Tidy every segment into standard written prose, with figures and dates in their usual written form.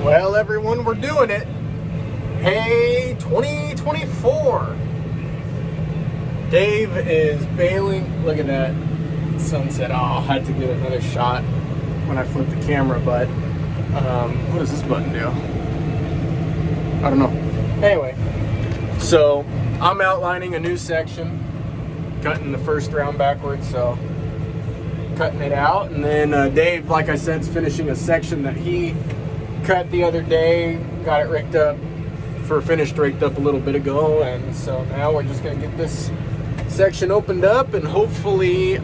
Well, everyone, we're doing it. Hey, 2024. Dave is bailing. Look at that sunset. Oh, I had to get another shot when I flipped the camera, but what does this button do? I don't know. Anyway, so I'm outlining a new section, cutting the first round backwards, so cutting it out, and then Dave, like I said, is finishing a section that he cut the other day, got it rigged up finished rigged up a little bit ago, and so now we're just gonna get this section opened up, and hopefully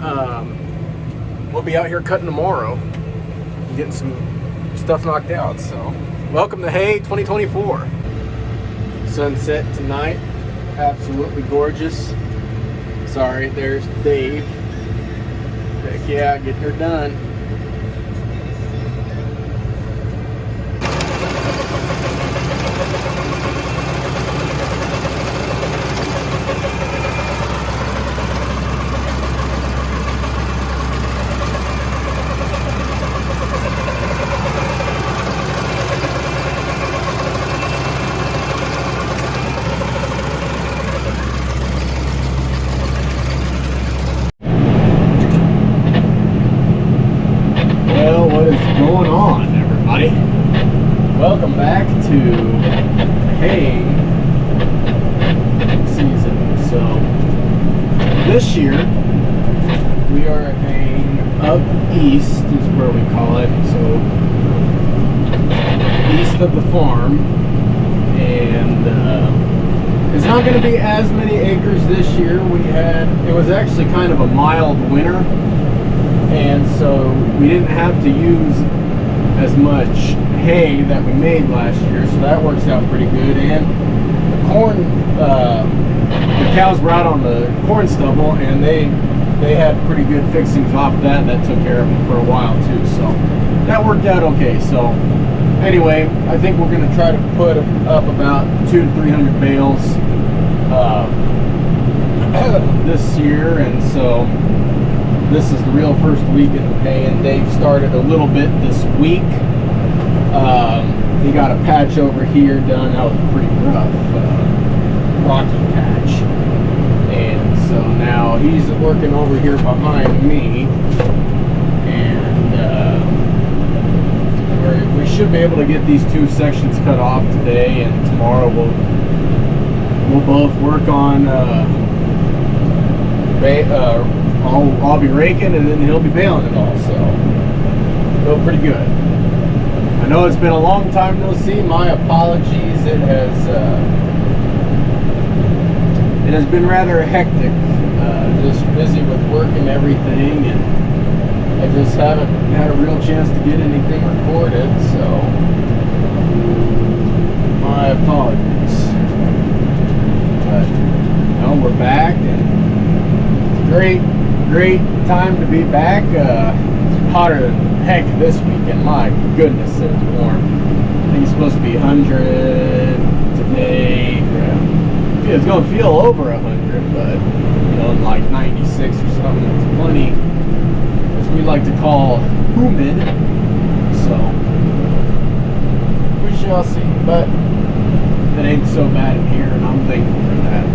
we'll be out here cutting tomorrow and getting some stuff knocked out. So welcome to Hay 2024. Sunset tonight, absolutely gorgeous. Sorry, there's Dave. Heck yeah, getting her done. Going on, everybody? Welcome back to hay season. So this year we are haying up east is where we call it, so east of the farm, and it's not going to be as many acres this year. It was actually kind of a mild winter, and so we didn't have to use as much hay that we made last year, so that works out pretty good. And the corn, the cows were out on the corn stubble, and they had pretty good fixings off that took care of them for a while too, so that worked out okay. So anyway, I think we're going to try to put up about 200 to 300 bales this year, and so this is the real first week in the hay, and Dave started a little bit this week. He got a patch over here done. That was a pretty rough, rocky patch. And so now he's working over here behind me, and we should be able to get these two sections cut off today, and tomorrow we'll both work on I'll be raking, and then he'll be baling it all, so go pretty good. I know it's been a long time no see. My apologies. It has been rather hectic, just busy with work and everything, and I just haven't had a real chance to get anything recorded, so my apologies. But no, we're back, and great time to be back. It's hotter than heck this weekend. My goodness, it was warm. I think it's supposed to be 100 today. Yeah. It's going to feel over 100, but like 96 or something. It's plenty, as we like to call, humid. So we shall see. But it ain't so bad in here, and I'm thankful for that.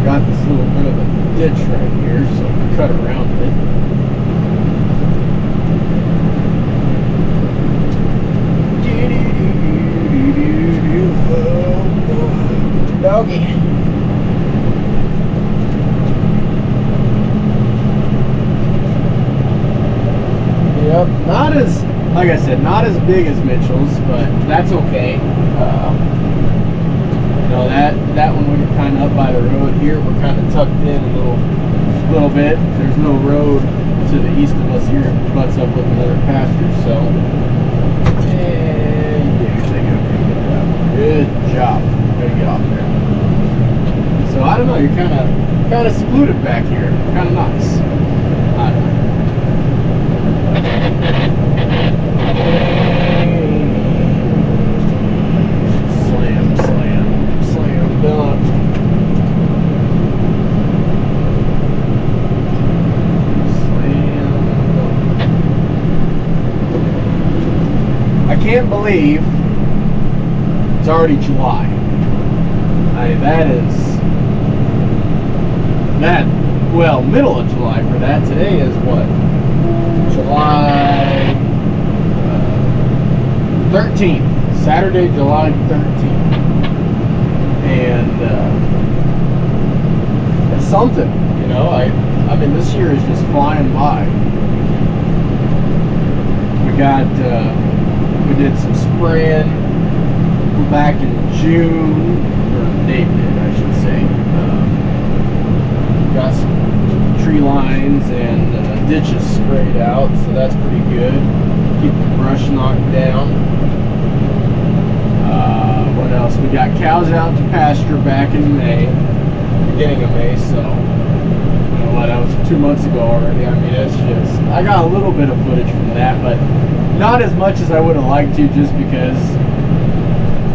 Got this little bit of a ditch right here, so we cut around it. Doggy. Yep, not as, like I said, not as big as Mitchell's, but that's okay. That one we were kind of up by the road. Here we're kind of tucked in a little bit. There's no road to the east of us here. It butts up with another pasture, so and yeah, they got a pretty good job. Good job. Gotta get off there. So I don't know. You're kind of secluded back here. Kind of nice. I don't know. can't believe it's already July. That is middle of July for that. Today is what? July 13th. Saturday, July 13th. And it's something, you know. I mean, this year is just flying by. We did some spraying back in June, or Dave did, I should say. Got some tree lines and ditches sprayed out, so that's pretty good. Keep the brush knocked down. What else? We got cows out to pasture back in May, beginning of May, so you know what, that was 2 months ago already. I mean, it's just, I got a little bit of footage from that, but not as much as I would have liked to, just because,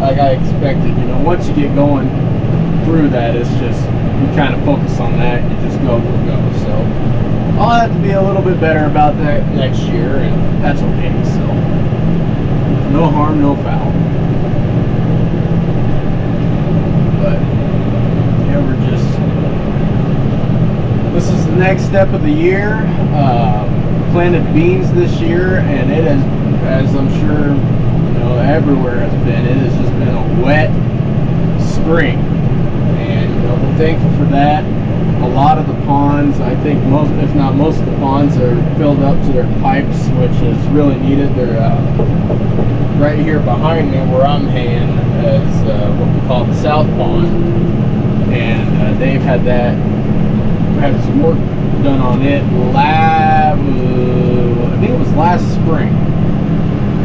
like I expected, you know, once you get going through that, it's just, you kind of focus on that, and you just go. So I'll have to be a little bit better about that next year, and that's okay. So no harm, no foul. But yeah, this is the next step of the year. Planted beans this year, and it has, as I'm sure you know, everywhere has been, it has just been a wet spring. And you know, we're thankful for that. A lot of the ponds, I think most, if not most of the ponds, are filled up to their pipes, which is really needed. They're right here behind me where I'm haying is what we call the South Pond. And Dave had some work done on it I think it was last spring.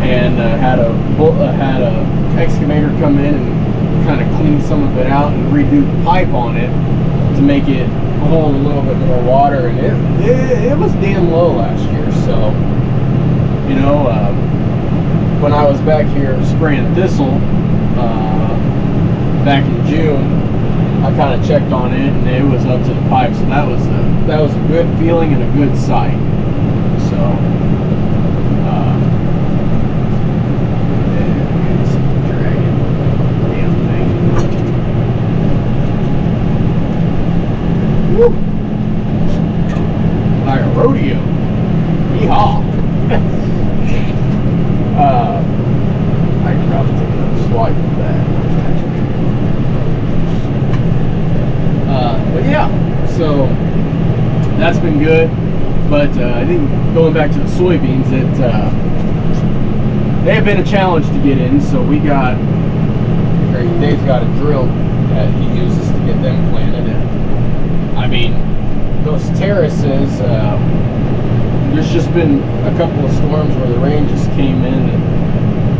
And had a excavator come in and kind of clean some of it out and redo the pipe on it to make it hold a little bit more water, and it was damn low last year. So you know, when I was back here spraying thistle back in June, I kind of checked on it and it was up to the pipe, so that was a good feeling and a good sight. So woo. Like a rodeo. Yeehaw. I could probably take another swipe of that. But yeah, so that's been good. But I think going back to the soybeans, they have been a challenge to get in. So Dave's got a drill that he uses to get them planted in. I mean, those terraces, there's just been a couple of storms where the rain just came in and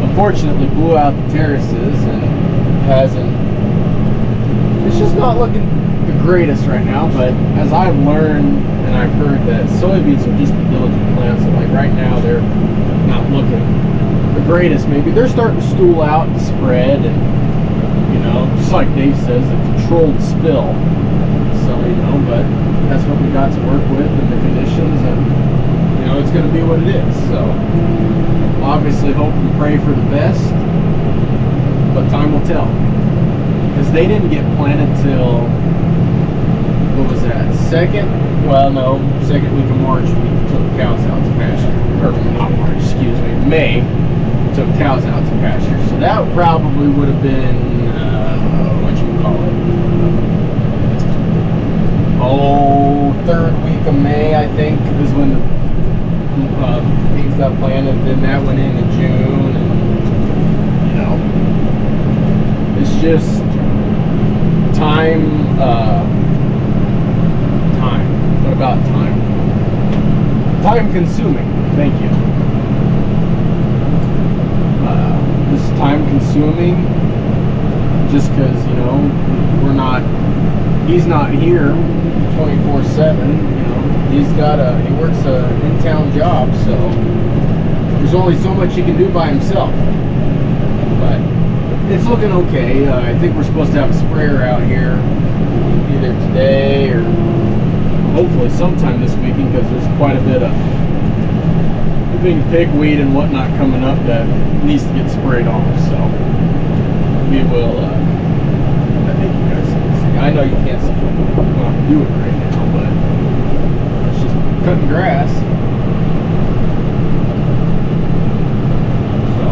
unfortunately blew out the terraces, and it's just not looking the greatest right now. But as I've learned and I've heard, that soybeans are just a diligent plant, so like right now they're not looking the greatest. Maybe they're starting to stool out and spread, and you know, just like Dave says, a controlled spill. So, you know, but that's what we got to work with in the conditions, and you know, it's going to be what it is. So obviously hope and pray for the best, but time will tell, because they didn't get planted till, what was that, second week of March. We took cows out to pasture, or not March, excuse me, May, we took cows out to pasture. So that probably would have been third week of May, I think, is when the beans got planted. Then that went into June, and you know, it's just time. What about time? Time consuming. Thank you. This is time consuming, just because, you know, he's not here 24/7. You know, he works an in-town job, so there's only so much he can do by himself. But it's looking okay. I think we're supposed to have a sprayer out here either today or hopefully sometime this weekend, because there's quite a bit of thing, pigweed and whatnot coming up that needs to get sprayed off. So we will. I think you guys can see. I know you can't see what I'm doing right now, but it's just cutting grass. So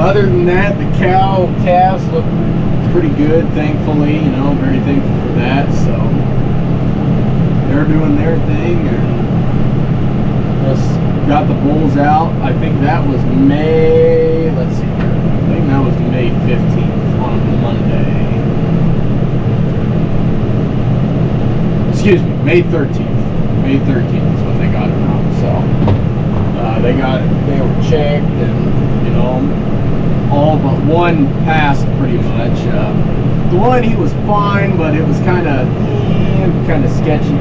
other than that, the calves look pretty good, thankfully. You know, very thankful for that. So they're doing their thing. Just got the bulls out. I think that was May. Let's see here. I think that was May 15th on a Monday. Excuse me, May 13th. May 13th is when they got them out. So they were checked, and you know, all but one passed pretty much. The one, he was fine, but it was kind of sketchy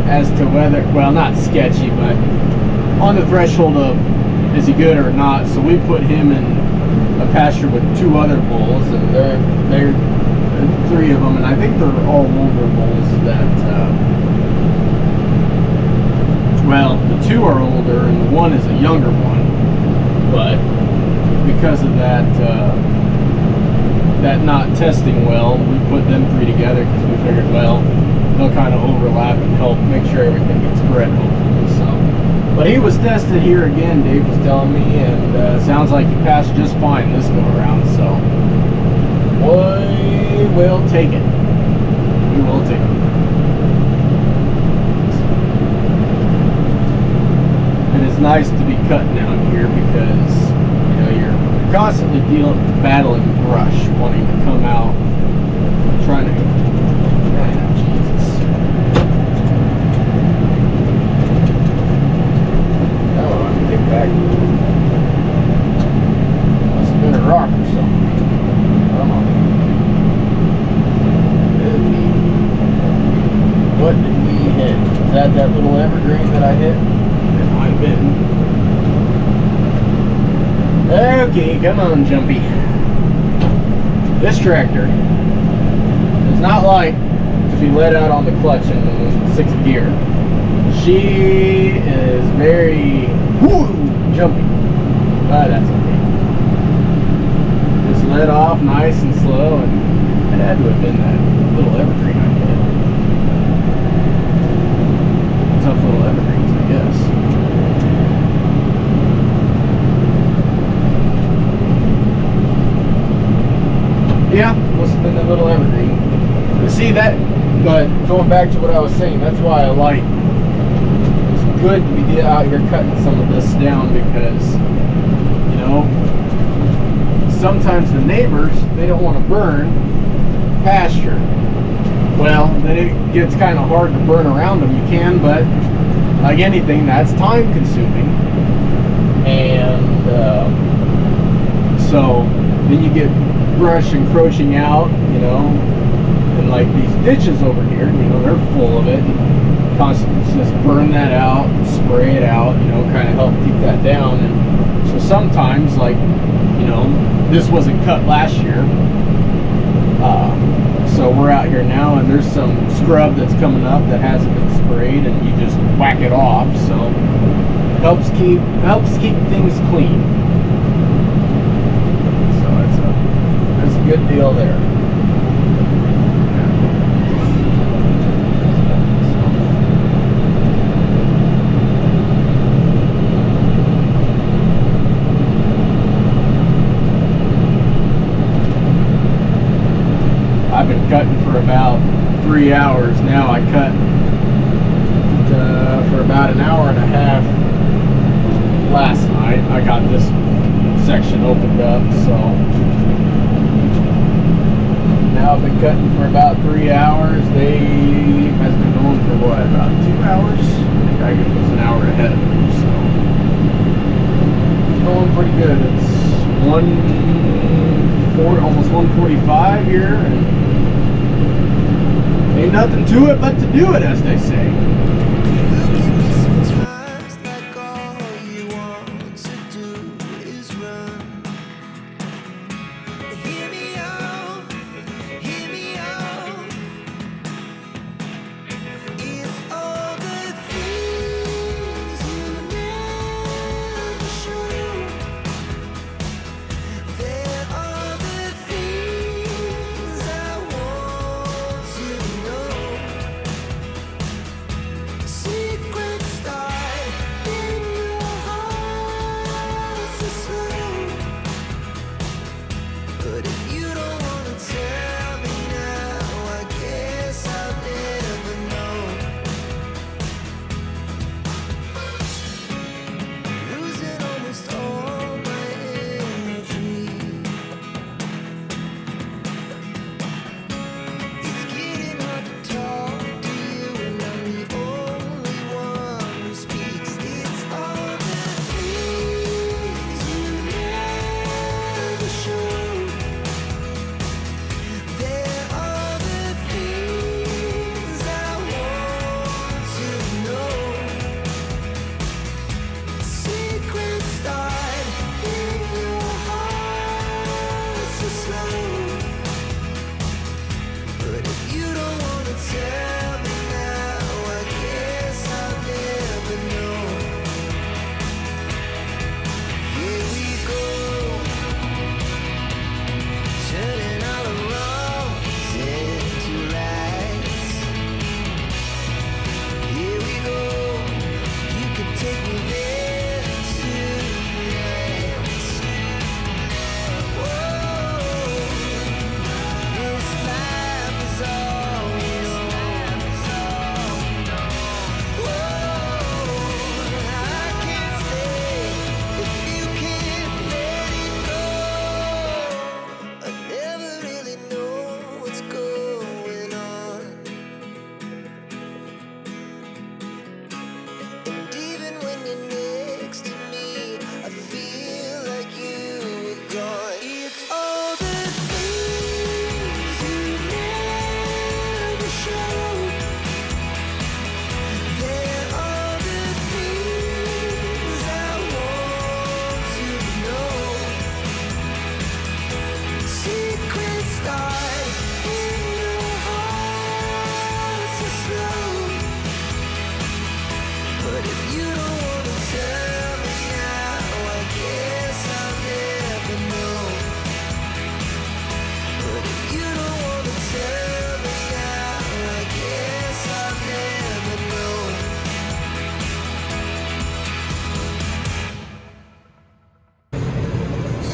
as to whether, well, not sketchy, but on the threshold of is he good or not. So we put him in a pasture with 2 other bulls, and they're 3 of them, and I think they're all older bulls that well, the 2 are older and the 1 is a younger one, but because of that not testing well, we put them 3 together because we figured, well, they'll kind of overlap and help make sure everything gets bred, hopefully. So, but he was tested here again, Dave was telling me, and sounds like he passed just fine this go around. So we will take it. We will take it. And it's nice to be cutting out here because, you know, you're constantly battling brush, wanting to come out, trying to. Jesus. Oh, I'm gonna get back. Must have been a rock or something. Come on. What did we hit? Is that little evergreen that I hit? It might have been. Okay, come on, Jumpy. This tractor does not like to be let out on the clutch in 6th gear. She is very jumpy, but that's okay. Just let off nice and slow, and it had to have been that little evergreen I hit. Tough little evergreens, I guess. Yeah, must have been that little evergreen. See that? But going back to what I was saying, that's why I like. It's good to be out here cutting some of this down because, you know, sometimes the neighbors, they don't want to burn pasture. Well, then it gets kind of hard to burn around them. You can, but like anything, that's time consuming. And so then you get brush encroaching out, you know, and like these ditches over here, you know, they're full of it, and constantly just burn that out, spray it out, you know, kind of help keep that down. And so sometimes, like, you know, this wasn't cut last year, so we're out here now, and there's some scrub that's coming up that hasn't been sprayed, and you just whack it off. So helps keep things clean. That's a good deal there. I've been cutting for about 3 hours now. I cut for about an hour and a half last night. I got this section opened up, so now I've been cutting for about 3 hours. Dave has been going for what, about 2 hours? I think I was an hour ahead of him, so it's going pretty good. It's 1:40, almost 1:45 here, and ain't nothing to it but to do it, as they say.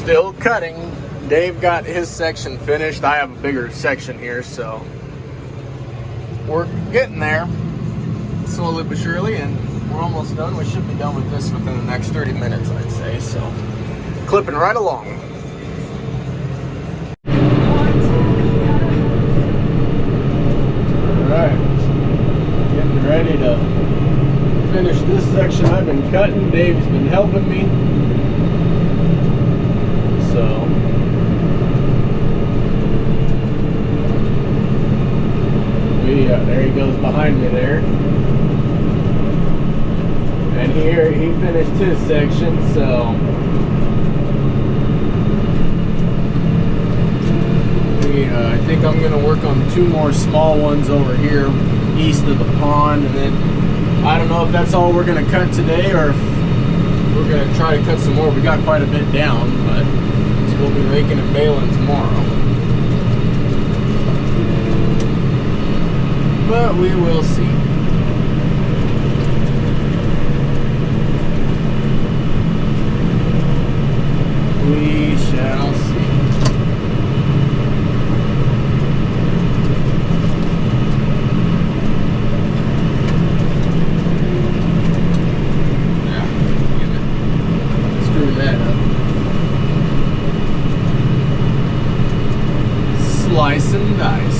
Still cutting. Dave got his section finished. I have a bigger section here, so we're getting there slowly but surely, and we're almost done. We should be done with this within the next 30 minutes, I'd say. So clipping right along. Alright, getting ready to finish this section I've been cutting. Dave's been helping me. So there he goes behind me there. And here he finished his section, so I think I'm going to work on 2 more small ones over here east of the pond, and then I don't know if that's all we're going to cut today or if we're going to try to cut some more. We got quite a bit down, but so we'll be raking and baling tomorrow. But we will see. We shall see. Screw that up. Slice and dice.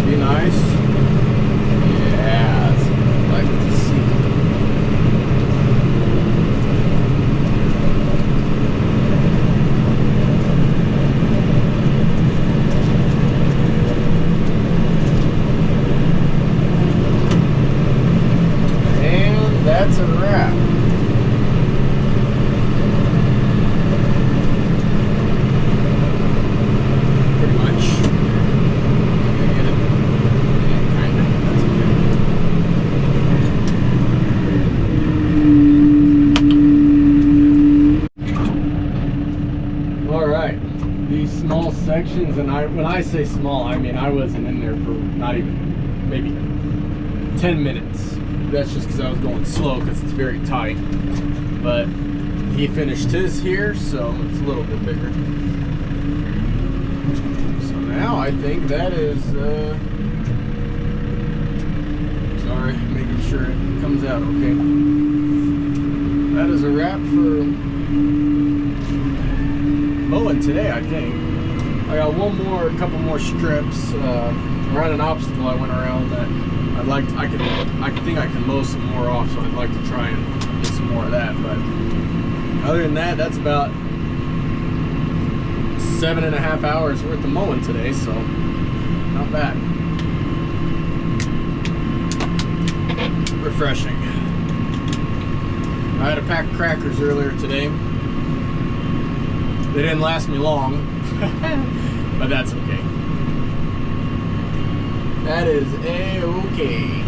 Be nice. Yeah, that's what I'd like to see. And that's a wrap. Pretty much. Sections, and when I say small, I mean I wasn't in there for not even maybe 10 minutes. That's just because I was going slow because it's very tight. But he finished his here, so it's a little bit bigger. So now I think that is sorry, making sure it comes out okay. That is a wrap for mowing today, I think. I got a couple more strips around an obstacle I went around that I think I can mow some more off, so I'd like to try and get some more of that. But other than that, that's about 7.5 hours worth of mowing today, so not bad. Refreshing. I had a pack of crackers earlier today. They didn't last me long. But that's okay. That is a-okay.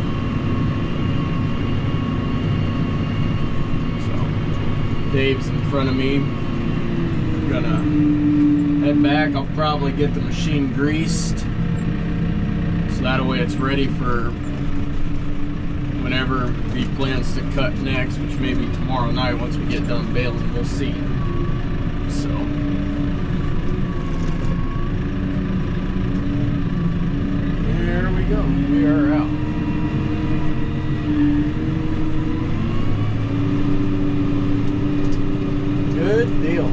So, Dave's in front of me. I'm gonna head back. I'll probably get the machine greased, so that way it's ready for whenever he plans to cut next, which may be tomorrow night once we get done baling. We'll see. So. Go. We are out. Good deal.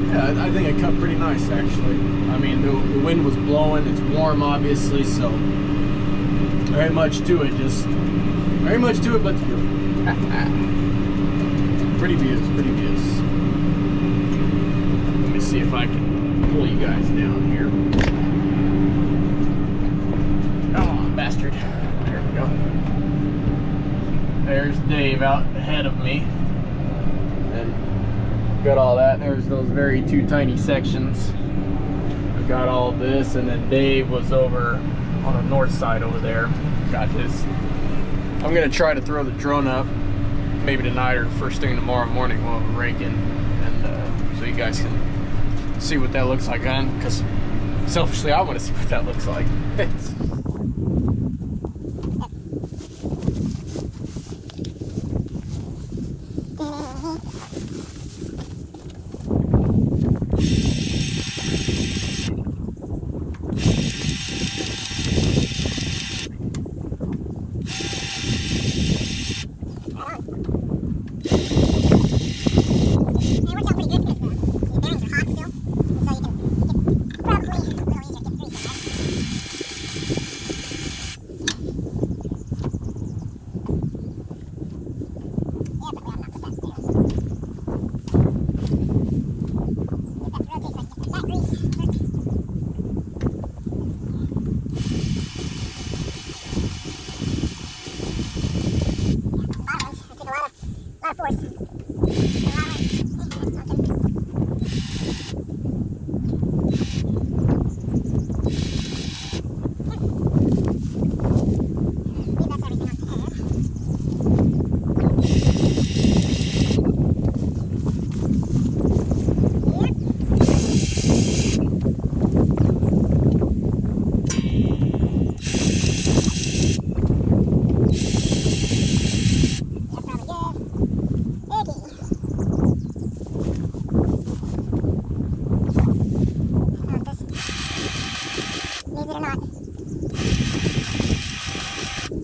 Yeah, I think it cut pretty nice actually. I mean, the wind was blowing, it's warm obviously, so very much to it, but the view. Pretty views, pretty views. Let me see if I can pull you guys down here. Bastard. There we go. There's Dave out ahead of me. And got all that. There's those very 2 tiny sections. I got all this, and then Dave was over on the north side over there. Got his. I'm gonna try to throw the drone up maybe tonight or first thing tomorrow morning we'll have a rake in, and so you guys can see what that looks like then, because selfishly I want to see what that looks like.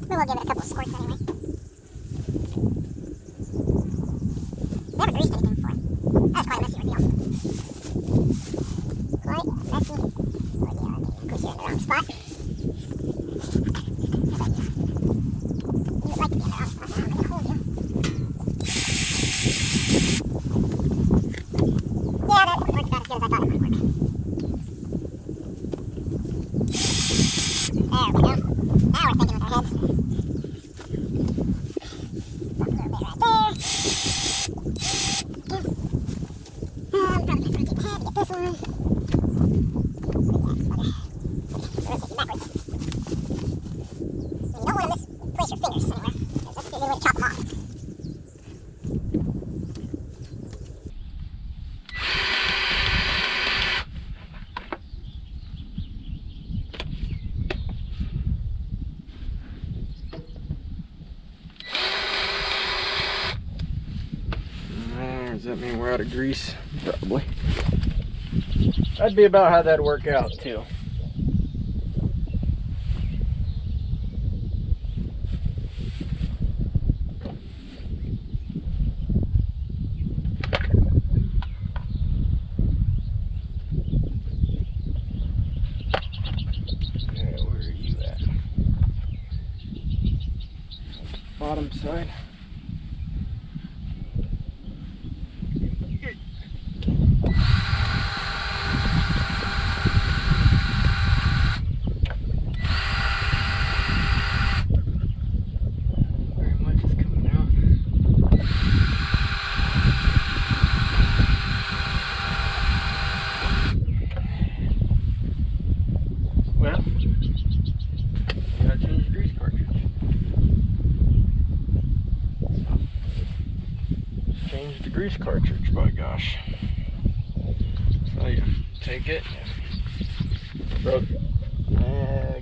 We'll give it a couple of squirts anyway. We haven't greased anything before. That's quite a messy ordeal. Quite a messy ordeal. Of course, you're in the wrong spot. You would like to be in the wrong spot. I'm going to hold you. Yeah, that worked about as good as I thought it would work. There we go. Now we're thinking with our heads. Does that mean we're out of grease? Probably. That'd be about how that'd work out too. Where are you at? Bottom side. Change the grease cartridge, by gosh. So you take it,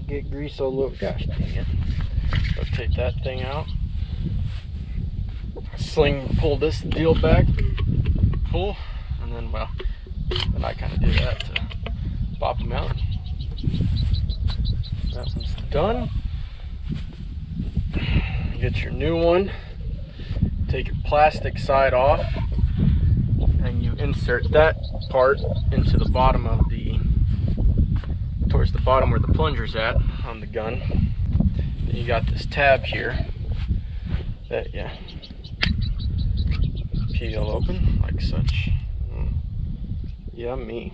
get grease all over, gosh dang it. Rotate that thing out. Pull this deal back, pull, and then, well, then I kind of do that to pop them out. That one's done. Get your new one. Take your plastic side off, and you insert that part into the bottom of towards the bottom where the plunger's at on the gun. Then you got this tab here that you peel open like such. Yummy.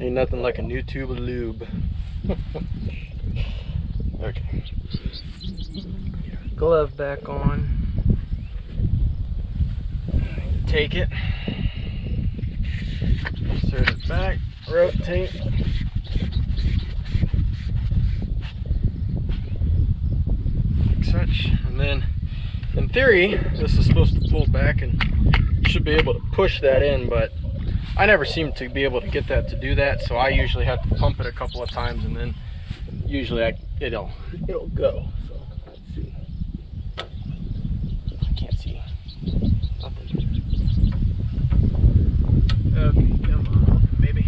Ain't nothing like a new tube of lube. Okay. Glove back on. Take it. Insert it back. Rotate. such. And then in theory, this is supposed to pull back and should be able to push that in, but I never seem to be able to get that to do that, so I usually have to pump it a couple of times, and then usually it'll go. So let's see. I can't see nothing. Okay, come on, baby.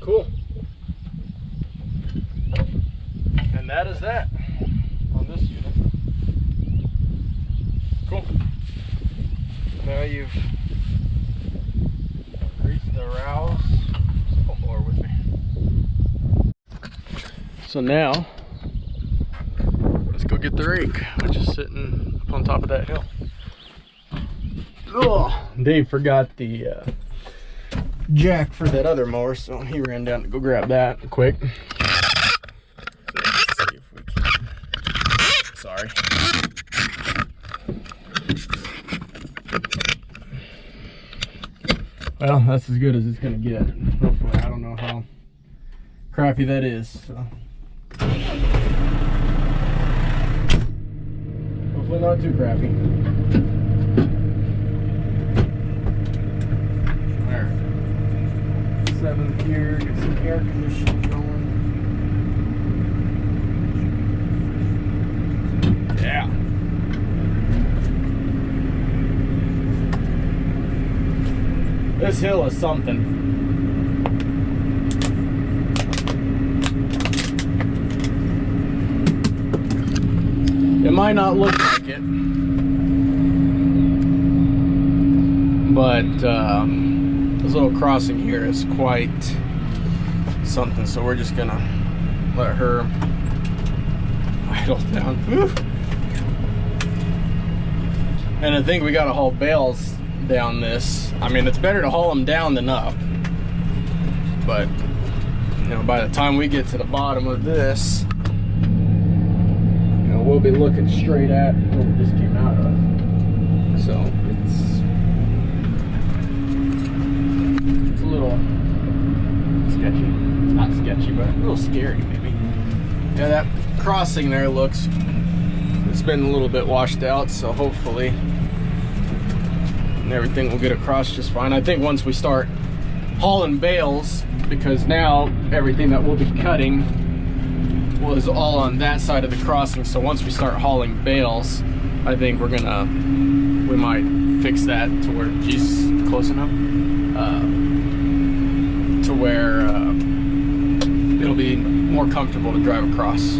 Cool. And that is that on this unit. Cool. Now you've greased the rouse. Pull more with me. So now, let's go get the rake, which is sitting up on top of that hill. Oh, Dave forgot the jack for that other mower, so he ran down to go grab that quick. Let's see if we can. Sorry. Well, that's as good as it's gonna get. Hopefully, I don't know how crappy that is. So. Hopefully not too crappy. Seventh gear, get some air conditioning going. Yeah. This hill is something. It might not look like it, but this little crossing here is quite something, so we're just gonna let her idle down. Whew. And I think we gotta haul bales down this. I mean, it's better to haul them down than up, but you know, by the time we get to the bottom of this, you know, we'll be looking straight at where we just came out of. So it's a little sketchy. Not sketchy, but a little scary maybe. Yeah, that crossing there looks, it's been a little bit washed out, so hopefully everything will get across just fine. I think once we start hauling bales, because now everything that we'll be cutting was all on that side of the crossing, so once we start hauling bales, I think we might fix that to where, Jesus, close enough, to where it'll be more comfortable to drive across.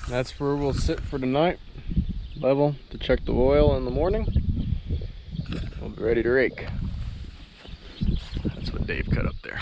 That's where we'll sit for tonight. Level to check the oil in the morning. We'll be ready to rake. That's what Dave cut up there.